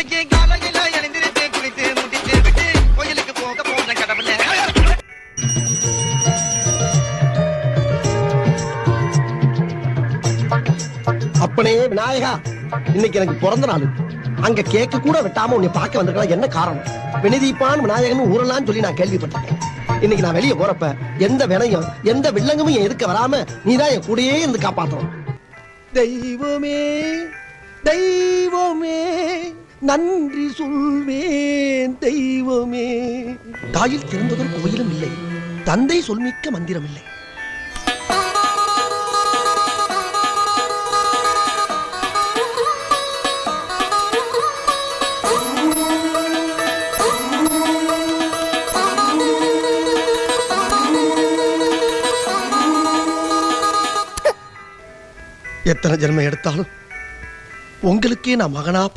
இன்னைக்கு காலையில எழுந்திருச்சு குளித்து முடித்து விட்டு கோயிலுக்கு போக போன கடவுளே. அப்பனே விநாயகா, இன்னைக்கு எனக்கு பிறந்த நாள். அங்க கேக்கு கூட வெட்டாம உன்னை பார்க்க வந்திருக்கலாம். என்ன காரணம்? வினதீப்பான் விநாயகன் ஊரெல்லாம் சொல்லி நான் கேள்விப்பட்டேன். இன்னைக்கு நான் வெளியே போறப்ப எந்த வினையும் எந்த வில்லங்கமும் என் எதுக்க வராம நீதான் என் கூடயே இருந்து காப்பாற்றணும். தெய்வமே தெய்வமே நன்றி சொல்வேன் தெய்வமே. தாயில் திறந்ததொரு கோயிலும் இல்லை, தந்தை சொல்மிக்க மந்திரம் இல்லை. எத்தனை ஜென்மம் எடுத்தாலும் உங்களுக்கே நான் மகனா